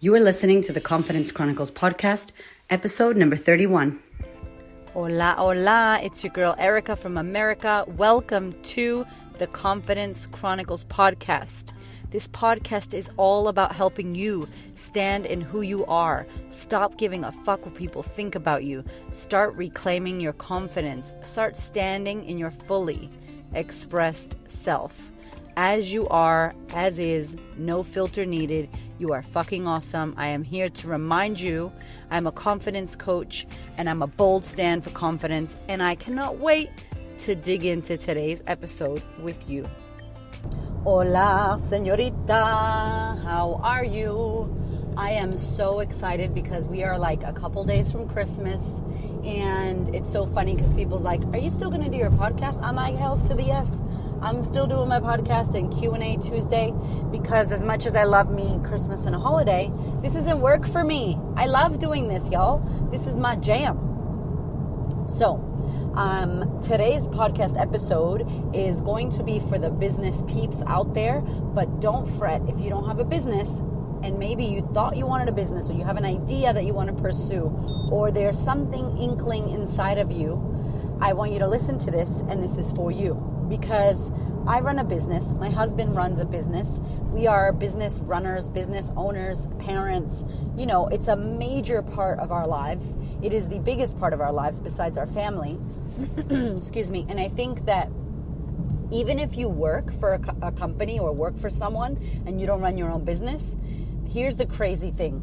You are listening to the Confidence Chronicles podcast, episode number 31. Hola, hola. It's your girl Erica from America. Welcome to the Confidence Chronicles podcast. This podcast is all about helping you stand in who you are. Stop giving a fuck what people think about you. Start reclaiming your confidence. Start standing in your fully expressed self. As you are, as is, no filter needed. You are fucking awesome. I am here to remind you I'm a confidence coach and I'm a bold stand for confidence, and I cannot wait to dig into today's episode with you. Hola, señorita. How are you? I am so excited because we are like a couple days from Christmas, and it's so funny because people's like, are you still going to do your podcast? I'm like, hells to the yes. I'm still doing my podcast and Q&A Tuesday because as much as I love me, Christmas and a holiday, this isn't work for me. I love doing this, y'all. This is my jam. So, today's podcast episode is going to be for the business peeps out there, but don't fret if you don't have a business and maybe you thought you wanted a business or you have an idea that you want to pursue or there's something inkling inside of you. I want you to listen to this, and this is for you. Because I run a business, my husband runs a business, we are business runners, business owners, parents, it's a major part of our lives. It is the biggest part of our lives besides our family. Excuse me. And I think that even if you work for a company or work for someone and you don't run your own business, here's the crazy thing.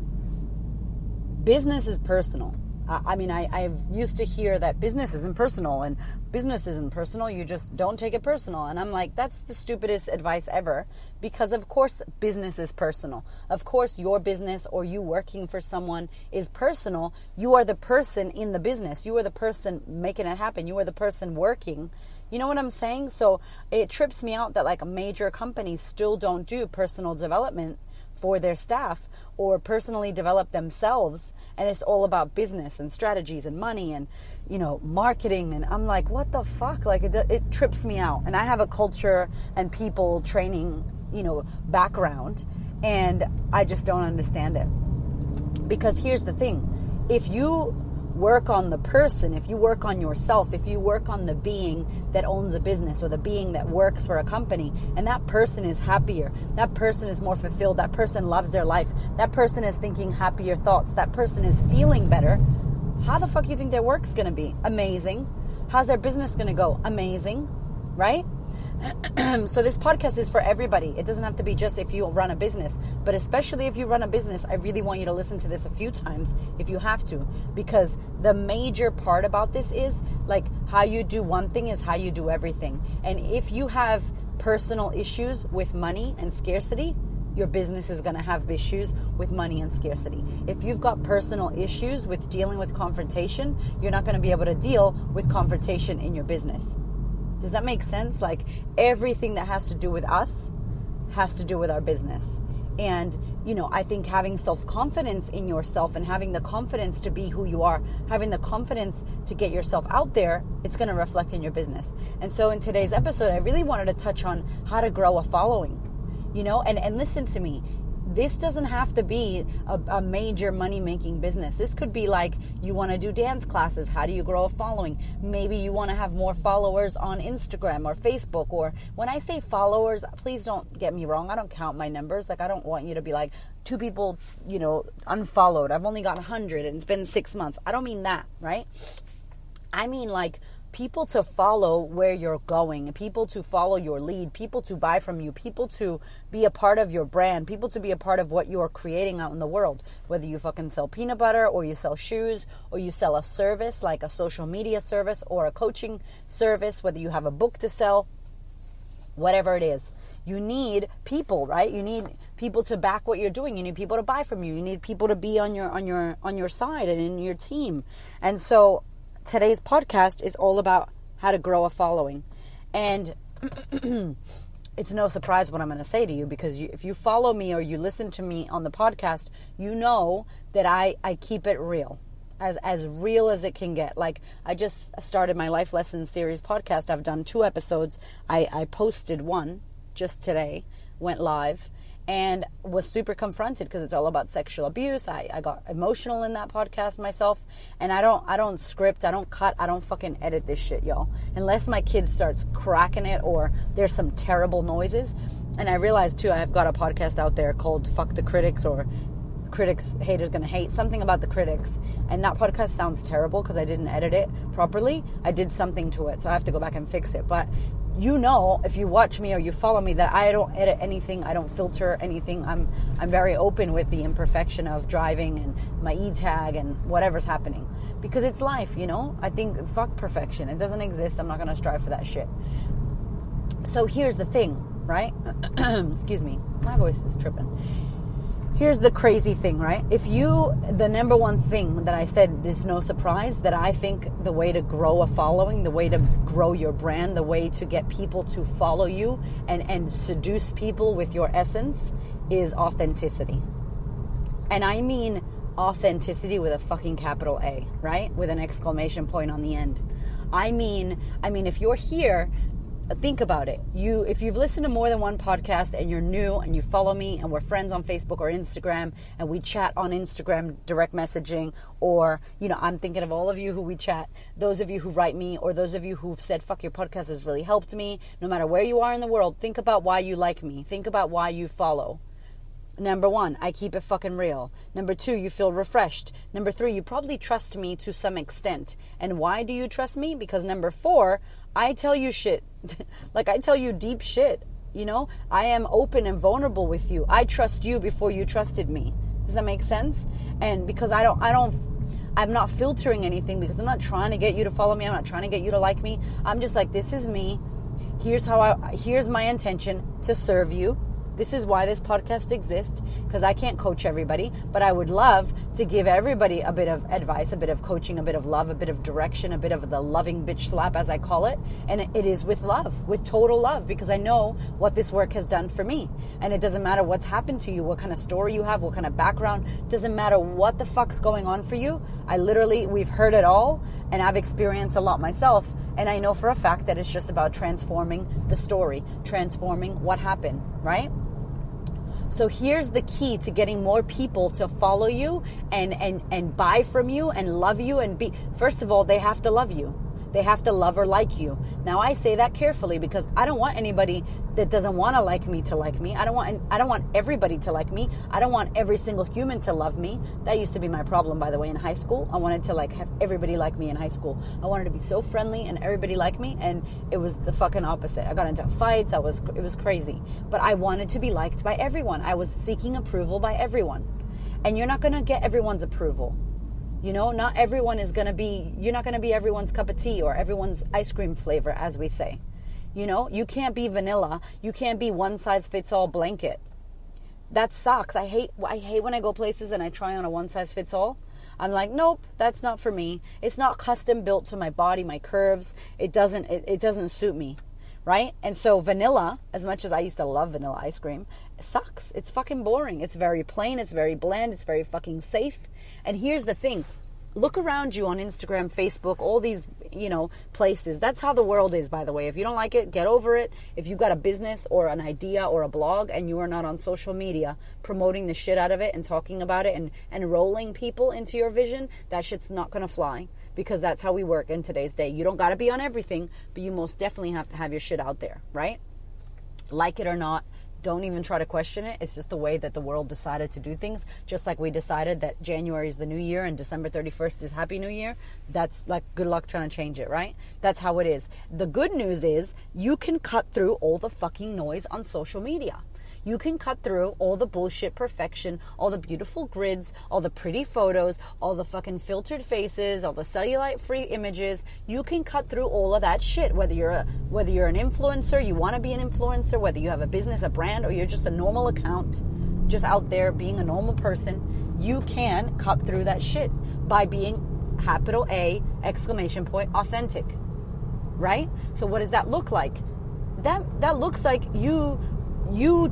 Business is personal. I used to hear that business isn't personal and business isn't personal. You just don't take it personal. And I'm like, that's the stupidest advice ever, because of course business is personal. Of course your business or you working for someone is personal. You are the person in the business. You are the person making it happen. You are the person working. You know what I'm saying? So it trips me out that like major companies still don't do personal development for their staff or personally develop themselves, and it's all about business and strategies and money and marketing. And I'm like, what the fuck? Like it trips me out. And I have a culture and people training background, and I just don't understand it. Because here's the thing, if you work on the person, if you work on yourself, if you work on the being that owns a business or the being that works for a company, and that person is happier, that person is more fulfilled, that person loves their life, that person is thinking happier thoughts, that person is feeling better, how the fuck you think their work's gonna be? Amazing. How's their business gonna go? Amazing, right? So this podcast is for everybody. It doesn't have to be just if you run a business, but especially if you run a business, I really want you to listen to this a few times if you have to, because the major part about this is like how you do one thing is how you do everything. And if you have personal issues with money and scarcity, your business is going to have issues with money and scarcity. If you've got personal issues with dealing with confrontation, you're not going to be able to deal with confrontation in your business. Does that make sense? Like everything that has to do with us has to do with our business. And, I think having self-confidence in yourself and having the confidence to be who you are, having the confidence to get yourself out there, it's going to reflect in your business. And so in today's episode, I really wanted to touch on how to grow a following, and listen to me. This doesn't have to be a major money-making business. This could be like you want to do dance classes. How do you grow a following? Maybe you want to have more followers on Instagram or Facebook. Or when I say followers, please don't get me wrong. I don't count my numbers. Like I don't want you to be like 2 people, unfollowed. I've only got 100 and it's been 6 months. I don't mean that, right? I mean like people to follow where you're going, people to follow your lead, people to buy from you, people to be a part of your brand, people to be a part of what you're creating out in the world. Whether you fucking sell peanut butter or you sell shoes or you sell a service like a social media service or a coaching service, whether you have a book to sell, whatever it is. You need people, right? You need people to back what you're doing. You need people to buy from you. You need people to be on your side and in your team. And so today's podcast is all about how to grow a following. And it's no surprise what I'm going to say to you, because if you follow me or you listen to me on the podcast, you know that I keep it real, as real as it can get. Like I just started my Life Lessons series podcast. I've done 2 episodes. I posted one just today, went live. and was super confronted because it's all about sexual abuse. I got emotional in that podcast myself, and I don't script, I don't cut, I don't fucking edit this shit, y'all. Unless my kid starts cracking it or there's some terrible noises. And I realized too, I've got a podcast out there called Fuck the Critics, or Critics, Haters Gonna Hate, something about the critics. And that podcast sounds terrible because I didn't edit it properly. I did something to it, so I have to go back and fix it. But you know, if you watch me or you follow me, that I don't edit anything, I don't filter anything. I'm very open with the imperfection of driving and my e-tag and whatever's happening, because it's life, you know. I think fuck perfection, it doesn't exist. I'm not gonna strive for that shit. So here's the thing, right? Excuse me, my voice is tripping. Here's the crazy thing, right? The number one thing that I said, it's no surprise that I think the way to grow a following, the way to grow your brand, the way to get people to follow you and seduce people with your essence is authenticity. And I mean authenticity with a fucking capital A, right? With an exclamation point on the end. I mean, if you're here, think about it. If you've listened to more than one podcast and you're new and you follow me and we're friends on Facebook or Instagram and we chat on Instagram direct messaging, or, you know, I'm thinking of all of you who we chat, those of you who write me, or those of you who've said, fuck, your podcast has really helped me. No matter where you are in the world, think about why you like me. Think about why you follow. Number one, I keep it fucking real. Number two, you feel refreshed. Number three, you probably trust me to some extent. And why do you trust me? Because number four, I tell you shit. Like, I tell you deep shit. You know, I am open and vulnerable with you. I trust you before you trusted me. Does that make sense? And because I'm not filtering anything, because I'm not trying to get you to follow me. I'm not trying to get you to like me. I'm just like, this is me. Here's my intention to serve you. This is why this podcast exists, because I can't coach everybody, but I would love to give everybody a bit of advice, a bit of coaching, a bit of love, a bit of direction, a bit of the loving bitch slap, as I call it. And it is with love, with total love, because I know what this work has done for me. And it doesn't matter what's happened to you, what kind of story you have, what kind of background, doesn't matter what the fuck's going on for you. We've heard it all, and I've experienced a lot myself. And I know for a fact that it's just about transforming the story, transforming what happened, right? So here's the key to getting more people to follow you and buy from you and love you and be. First of all, they have to love you. They have to love or like you. Now, I say that carefully because I don't want anybody that doesn't want to like me to like me. I don't want everybody to like me. I don't want every single human to love me. That used to be my problem, by the way, in high school. I wanted to have everybody like me in high school. I wanted to be so friendly and everybody like me, and it was the fucking opposite. I got into fights. It was crazy. But I wanted to be liked by everyone. I was seeking approval by everyone. And you're not going to get everyone's approval. You know, not everyone is going to be, you're not going to be everyone's cup of tea or everyone's ice cream flavor, as we say. You know, you can't be vanilla. You can't be one size fits all blanket. That sucks. I hate when I go places and I try on a one size fits all. I'm like, nope, that's not for me. It's not custom built to my body, my curves. It doesn't suit me. Right? And so vanilla, as much as I used to love vanilla ice cream, it sucks. It's fucking boring. It's very plain. It's very bland. It's very fucking safe. And here's the thing. Look around you on Instagram, Facebook, all these, places. That's how the world is, by the way. If you don't like it, get over it. If you've got a business or an idea or a blog and you are not on social media promoting the shit out of it and talking about it and enrolling people into your vision, that shit's not going to fly. Because that's how we work in today's day. You don't got to be on everything, but you most definitely have to have your shit out there, right? Like it or not, don't even try to question it. It's just the way that the world decided to do things. Just like we decided that January is the new year and December 31st is Happy New Year. That's like, good luck trying to change it, right? That's how it is. The good news is you can cut through all the fucking noise on social media. You can cut through all the bullshit perfection, all the beautiful grids, all the pretty photos, all the fucking filtered faces, all the cellulite-free images. You can cut through all of that shit, whether you're an influencer, you want to be an influencer, whether you have a business, a brand, or you're just a normal account, just out there being a normal person. You can cut through that shit by being capital A, exclamation point, authentic, right? So what does that look like? That looks like you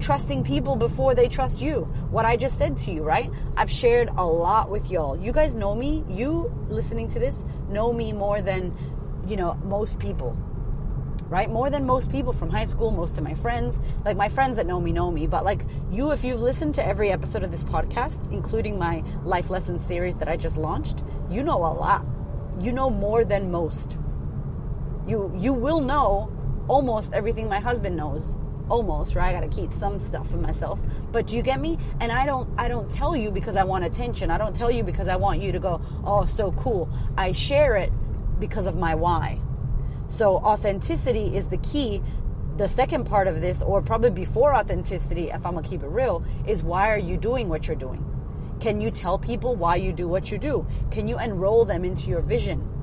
trusting people before they trust you. What I just said to you, right? I've shared a lot with y'all. You guys know me. You listening to this know me more than, most people. right? More than most people from high school, most of my friends. Like, my friends that know me, but like you, if you've listened to every episode of this podcast, including my life lessons series that I just launched, you know a lot. You know more than most. You will know almost everything my husband knows. Almost, right? I got to keep some stuff for myself. But do you get me? And I don't tell you because I want attention. I don't tell you because I want you to go, oh, so cool. I share it because of my why. So authenticity is the key. The second part of this, or probably before authenticity, if I'm going to keep it real, is why are you doing what you're doing? Can you tell people why you do what you do? Can you enroll them into your vision?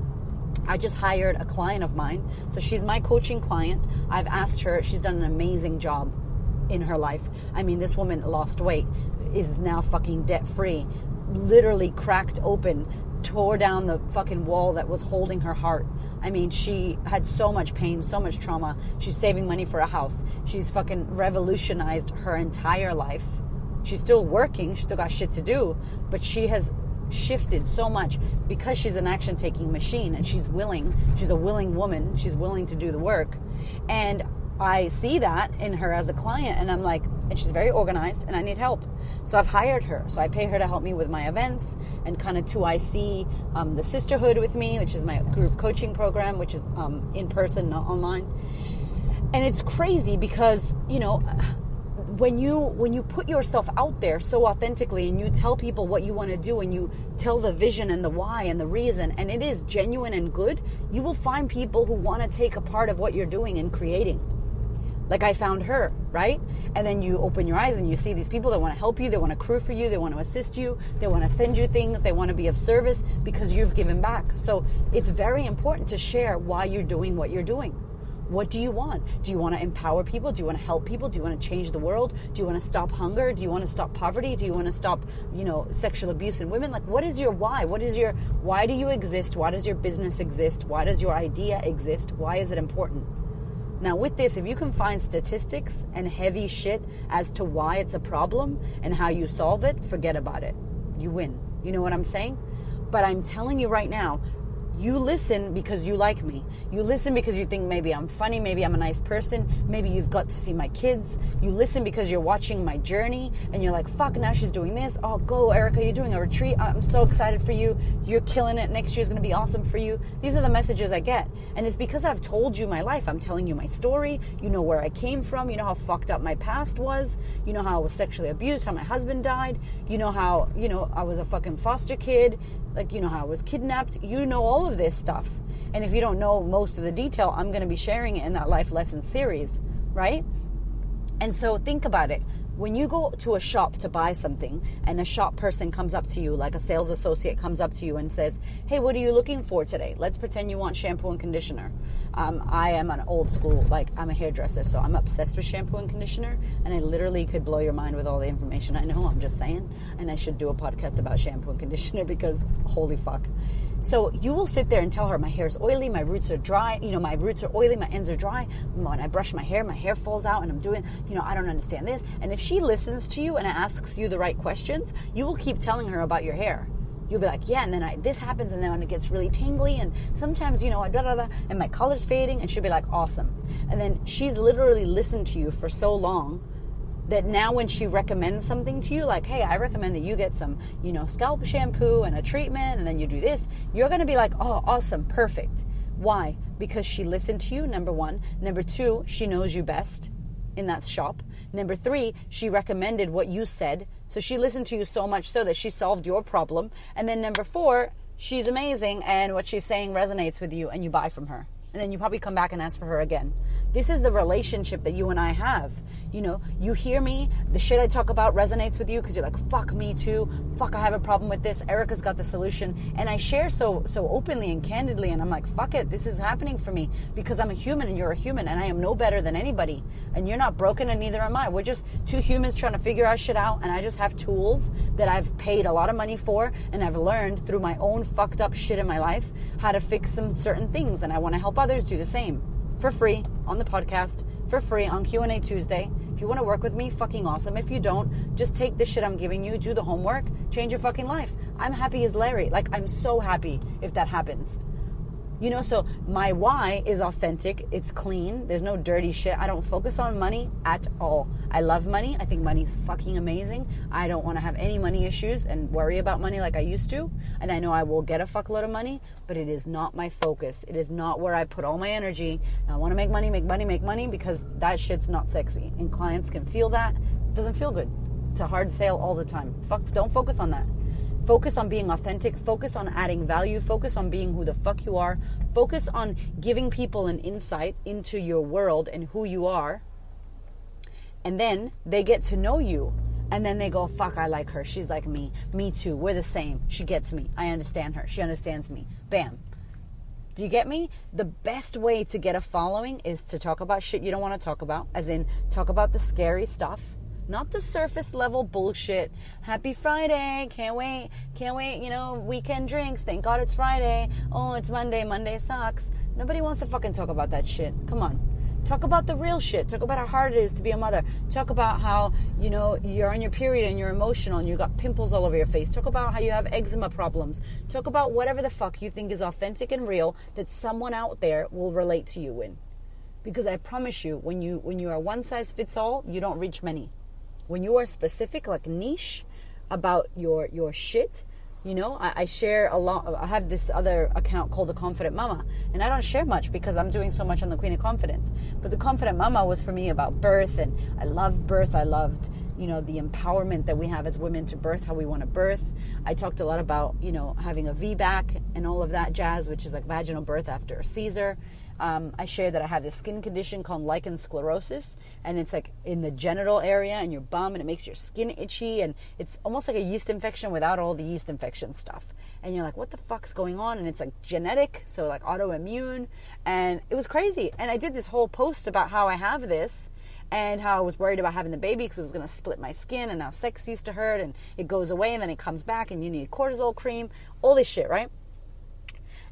I just hired a client of mine. So she's my coaching client. I've asked her, she's done an amazing job in her life. I mean, this woman lost weight, is now fucking debt free, literally cracked open, tore down the fucking wall that was holding her heart. I mean, she had so much pain, so much trauma. She's saving money for a house. She's fucking revolutionized her entire life. She's still working. She's still got shit to do, but she has shifted so much because she's an action-taking machine, and she's a willing woman. She's willing to do the work. And I see that in her as a client, and I'm like, and she's very organized, and I need help. So I've hired her. So I pay her to help me with my events and kind of to IC the sisterhood with me, which is my group coaching program, which is in person, not online. And it's crazy because, you know, when you put yourself out there so authentically and you tell people what you want to do and you tell the vision and the why and the reason, and it is genuine and good, you will find people who want to take a part of what you're doing and creating. Like I found her, right? And then you open your eyes and you see these people that want to help you, they want to crew for you, they want to assist you, they want to send you things, they want to be of service because you've given back. So it's very important to share why you're doing what you're doing. What do you want? Do you want to empower people? Do you want to help people? Do you want to change the world? Do you want to stop hunger? Do you want to stop poverty? Do you want to stop, sexual abuse in women? Like, what is your why? Why do you exist? Why does your business exist? Why does your idea exist? Why is it important? Now with this, if you can find statistics and heavy shit as to why it's a problem and how you solve it, forget about it. You win. You know what I'm saying? But I'm telling you right now, you listen because you like me. You listen because you think maybe I'm funny, maybe I'm a nice person, maybe you've got to see my kids. You listen because you're watching my journey and you're like, fuck, now she's doing this. Oh, go, Erica, you're doing a retreat. I'm so excited for you. You're killing it. Next year's going to be awesome for you. These are the messages I get. And it's because I've told you my life. I'm telling you my story. You know where I came from. You know how fucked up my past was. You know how I was sexually abused, how my husband died. You know how, I was a fucking foster kid. Like, you know how I was kidnapped. You know all of this stuff. And if you don't know most of the detail, I'm going to be sharing it in that life lesson series, right? And so think about it. When you go to a shop to buy something and a shop person comes up to you, like a sales associate comes up to you and says, hey, what are you looking for today? Let's pretend you want shampoo and conditioner. I am an old school, I'm a hairdresser, so I'm obsessed with shampoo and conditioner, and I literally could blow your mind with all the information I know, I'm just saying. And I should do a podcast about shampoo and conditioner because holy fuck. So you will sit there and tell her, my hair is oily, my roots are dry, my roots are oily, my ends are dry. When I brush my hair falls out, and I'm doing, I don't understand this. And if she listens to you and asks you the right questions, you will keep telling her about your hair. You'll be like, yeah, and then this happens, and then it gets really tangly, and sometimes, and my color's fading, and she'll be like, awesome. And then she's literally listened to you for so long that now when she recommends something to you, like, hey, I recommend that you get some, scalp shampoo and a treatment, and then you do this, you're going to be like, oh, awesome, perfect. Why? Because she listened to you, number one. Number two, she knows you best in that shop. Number three, she recommended what you said. So she listened to you so much so that she solved your problem. And then number four, she's amazing, and what she's saying resonates with you, and you buy from her. And then you probably come back and ask for her again. This is the relationship that you and I have. You hear me, the shit I talk about resonates with you because you're like, fuck, me too. Fuck, I have a problem with this. Erica's got the solution. And I share so openly and candidly, and I'm like, fuck it, this is happening for me because I'm a human and you're a human, and I am no better than anybody. And you're not broken, and neither am I. We're just two humans trying to figure our shit out, and I just have tools that I've paid a lot of money for, and I've learned through my own fucked up shit in my life how to fix some certain things, and I want to help others do the same. For free on the podcast, for free on Q&A Tuesday. If you want to work with me, fucking awesome. If you don't, just take the shit I'm giving you, do the homework, change your fucking life. I'm happy as Larry. I'm so happy if that happens. So my why is authentic. It's clean. There's no dirty shit. I don't focus on money at all. I love money. I think money's fucking amazing. I don't want to have any money issues and worry about money like I used to. And I know I will get a fuckload of money, but it is not my focus. It is not where I put all my energy. I want to make money because that shit's not sexy. And clients can feel that. It doesn't feel good. It's a hard sale all the time. Don't focus on that. Focus on being authentic. Focus on adding value. Focus on being who the fuck you are. Focus on giving people an insight into your world and who you are. And then they get to know you. And then they go, fuck, I like her. She's like me. Me too. We're the same. She gets me. I understand her. She understands me. Bam. Do you get me? The best way to get a following is to talk about shit you don't want to talk about. As in, talk about the scary stuff. Not the surface level bullshit. Happy Friday. Can't wait. Weekend drinks. Thank God it's Friday. Oh, it's Monday. Monday sucks. Nobody wants to fucking talk about that shit. Come on. Talk about the real shit. Talk about how hard it is to be a mother. Talk about how, you're on your period and you're emotional and you've got pimples all over your face. Talk about how you have eczema problems. Talk about whatever the fuck you think is authentic and real that someone out there will relate to you in. Because I promise you, when you are one size fits all, you don't reach many. When you are specific, like niche about your shit, I share a lot. I have this other account called The Confident Mama, and I don't share much because I'm doing so much on the Queen of Confidence. But The Confident Mama was for me about birth, and I love birth. I loved, the empowerment that we have as women to birth, how we want to birth. I talked a lot about, having a VBAC and all of that jazz, which is like vaginal birth after a Caesar. I share that I have this skin condition called lichen sclerosis, and it's like in the genital area and your bum, and it makes your skin itchy, and it's almost like a yeast infection without all the yeast infection stuff. And you're like, what the fuck's going on? And it's like genetic, so like autoimmune, and it was crazy. And I did this whole post about how I have this and how I was worried about having the baby because it was going to split my skin, and now sex used to hurt, and it goes away and then it comes back and you need cortisol cream, all this shit, right?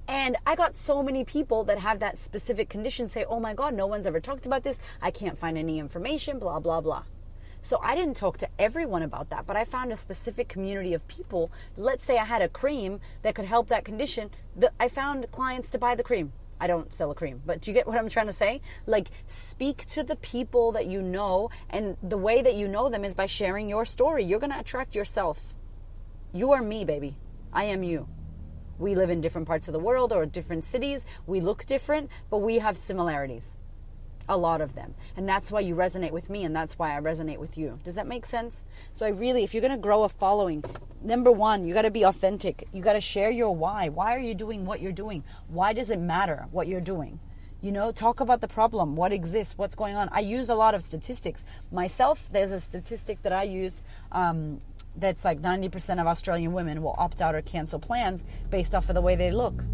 And I got so many people that have that specific condition say, oh my God, no one's ever talked about this. I can't find any information, blah, blah, blah. So I didn't talk to everyone about that, but I found a specific community of people. Let's say I had a cream that could help that condition. I found clients to buy the cream. I don't sell a cream, but do you get what I'm trying to say? Like, speak to the people that you know, and the way that you know them is by sharing your story. You're going to attract yourself. You are me, baby. I am you. We live in different parts of the world or different cities. We look different, but we have similarities. A lot of them. And that's why you resonate with me, and that's why I resonate with you. Does that make sense? So if you're going to grow a following, number one, you got to be authentic. You got to share your why. Why are you doing what you're doing? Why does it matter what you're doing? Talk about the problem, what exists, what's going on. I use a lot of statistics. Myself, there's a statistic that I use that's like 90% of Australian women will opt out or cancel plans based off of the way they look.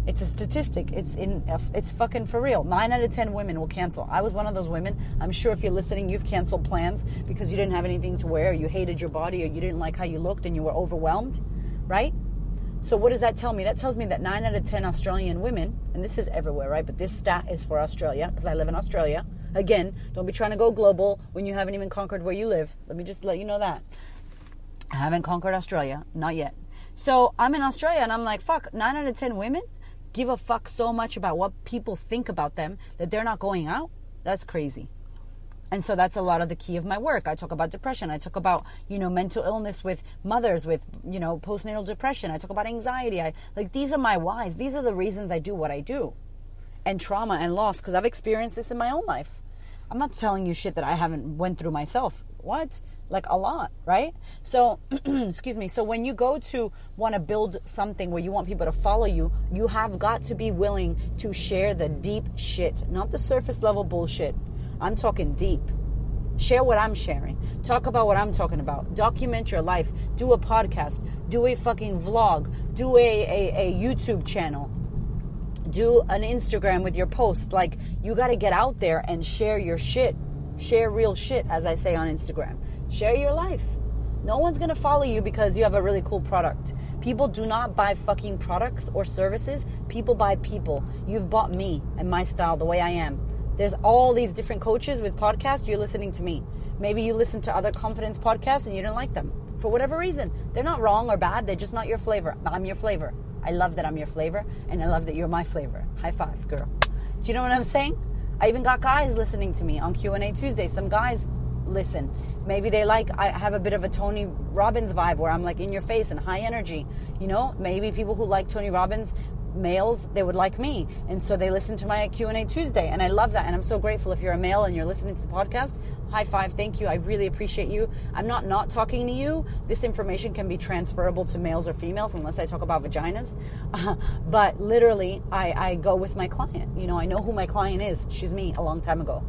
It's a statistic. It's fucking for real. 9 out of 10 women will cancel. I was one of those women. I'm sure if you're listening, you've canceled plans because you didn't have anything to wear, or you hated your body, or you didn't like how you looked and you were overwhelmed, right? So what does that tell me? That tells me that 9 out of 10 Australian women, and this is everywhere, right? But this stat is for Australia because I live in Australia. Again, don't be trying to go global when you haven't even conquered where you live. Let me just let you know that. I haven't conquered Australia. Not yet. So I'm in Australia and I'm like, fuck, 9 out of 10 women give a fuck so much about what people think about them that they're not going out. That's crazy. And so that's a lot of the key of my work. I talk about depression. I talk about, mental illness with mothers with, postnatal depression. I talk about anxiety. These are my whys. These are the reasons I do what I do. And trauma and loss, because I've experienced this in my own life. I'm not telling you shit that I haven't went through myself. What? Like a lot, right? So, excuse me. So when you go to want to build something where you want people to follow you, you have got to be willing to share the deep shit, not the surface level bullshit. I'm talking deep. Share what I'm sharing. Talk about what I'm talking about. Document your life. Do a podcast. Do a fucking vlog. Do a YouTube channel. Do an Instagram with your posts. Like, you got to get out there and share your shit. Share real shit, as I say on Instagram. Share your life. No one's going to follow you because you have a really cool product. People do not buy fucking products or services. People buy people. You've bought me and my style, the way I am. There's all these different coaches with podcasts. You're listening to me. Maybe you listen to other confidence podcasts and you didn't like them. For whatever reason. They're not wrong or bad. They're just not your flavor. I'm your flavor. I love that I'm your flavor, and I love that you're my flavor. High five, girl. Do you know what I'm saying? I even got guys listening to me on Q&A Tuesday. Some guys listen. Maybe I have a bit of a Tony Robbins vibe where I'm like in your face and high energy. You know, maybe people who like Tony Robbins, males, they would like me. And so they listen to my Q&A Tuesday. And I love that. And I'm so grateful if you're a male and you're listening to the podcast. High five. Thank you. I really appreciate you. I'm not talking to you. This information can be transferable to males or females unless I talk about vaginas. But literally, I go with my client. You know, I know who my client is. She's me a long time ago.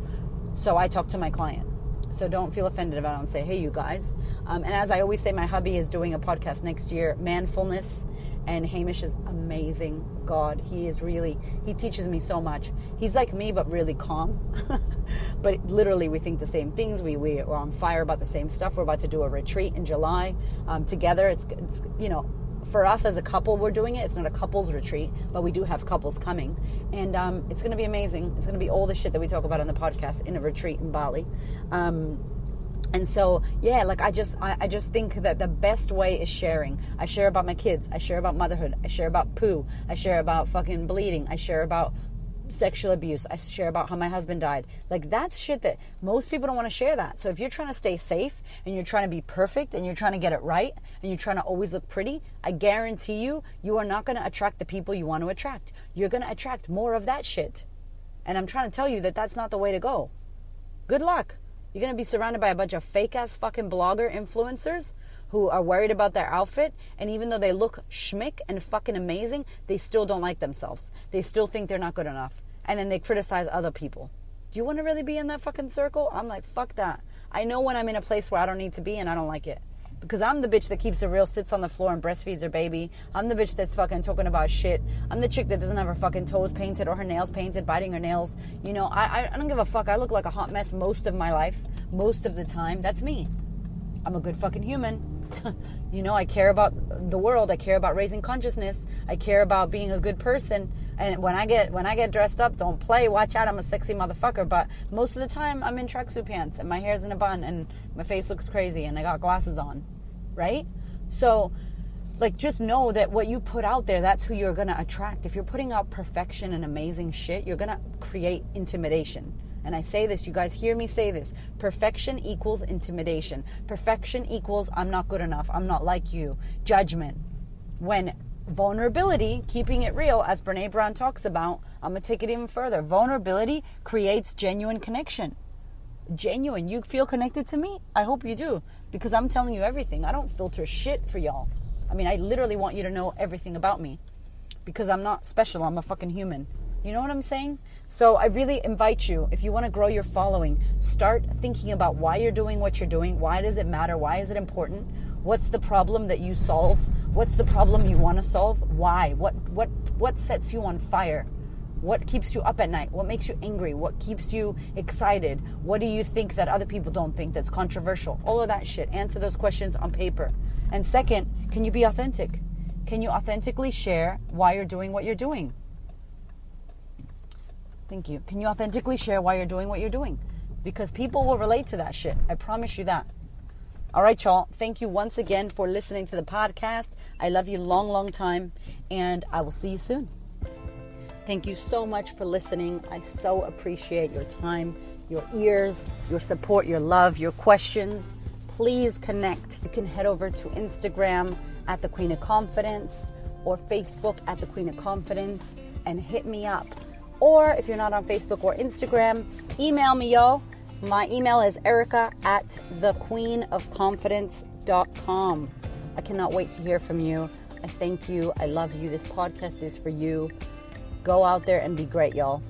So I talk to my client. So don't feel offended if I don't say, hey, you guys. And as I always say, my hubby is doing a podcast next year, Manfulness. And Hamish is amazing. God, he teaches me so much. He's like me, but really calm. But literally, we think the same things. We're on fire about the same stuff. We're about to do a retreat in July together. It's you know, for us as a couple, we're doing it. It's not a couples retreat, but we do have couples coming. And it's going to be amazing. It's going to be all the shit that we talk about on the podcast in a retreat in Bali. And so, yeah, like I just think that the best way is sharing. I share about my kids. I share about motherhood. I share about poo. I share about fucking bleeding. I share about sexual abuse. I share about how my husband died. Like, that's shit that most people don't want to share that. So if you're trying to stay safe and you're trying to be perfect and you're trying to get it right and you're trying to always look pretty, I guarantee you are not going to attract the people you want to attract. You're going to attract more of that shit. And I'm trying to tell you that that's not the way to go. Good luck. You're going to be surrounded by a bunch of fake-ass fucking blogger influencers who are worried about their outfit. And even though they look schmick and fucking amazing, they still don't like themselves. They still think they're not good enough. And then they criticize other people. Do you want to really be in that fucking circle? I'm like, fuck that. I know when I'm in a place where I don't need to be and I don't like it. Because I'm the bitch that keeps it real, sits on the floor and breastfeeds her baby. I'm the bitch that's fucking talking about shit. I'm the chick that doesn't have her fucking toes painted or her nails painted, biting her nails. You know, I don't give a fuck. I look like a hot mess most of my life, most of the time. That's me. I'm a good fucking human. You know, I care about the world. I care about raising consciousness. I care about being a good person. And when I get dressed up, don't play. Watch out, I'm a sexy motherfucker. But most of the time, I'm in tracksuit pants and my hair's in a bun and my face looks crazy and I got glasses on, right? So, like, just know that what you put out there, that's who you're gonna attract. If you're putting out perfection and amazing shit, you're gonna create intimidation. And I say this, you guys hear me say this. Perfection equals intimidation. Perfection equals I'm not good enough. I'm not like you. Judgment. When vulnerability, keeping it real, as Brene Brown talks about, I'm going to take it even further. Vulnerability creates genuine connection. Genuine. You feel connected to me? I hope you do. Because I'm telling you everything. I don't filter shit for y'all. I mean, I literally want you to know everything about me. Because I'm not special. I'm a fucking human. You know what I'm saying? So I really invite you, if you want to grow your following, start thinking about why you're doing what you're doing. Why does it matter? Why is it important? What's the problem that you solve? What's the problem you want to solve? Why? What sets you on fire? What keeps you up at night? What makes you angry? What keeps you excited? What do you think that other people don't think that's controversial? All of that shit. Answer those questions on paper. And second, can you be authentic? Can you authentically share why you're doing what you're doing? Thank you. Can you authentically share why you're doing what you're doing? Because people will relate to that shit. I promise you that. All right, y'all. Thank you once again for listening to the podcast. I love you long, long time. And I will see you soon. Thank you so much for listening. I so appreciate your time, your ears, your support, your love, your questions. Please connect. You can head over to Instagram at The Queen of Confidence or Facebook at The Queen of Confidence and hit me up. Or if you're not on Facebook or Instagram, email me, yo. My email is erica@thequeenofconfidence.com. I cannot wait to hear from you. I thank you. I love you. This podcast is for you. Go out there and be great, y'all.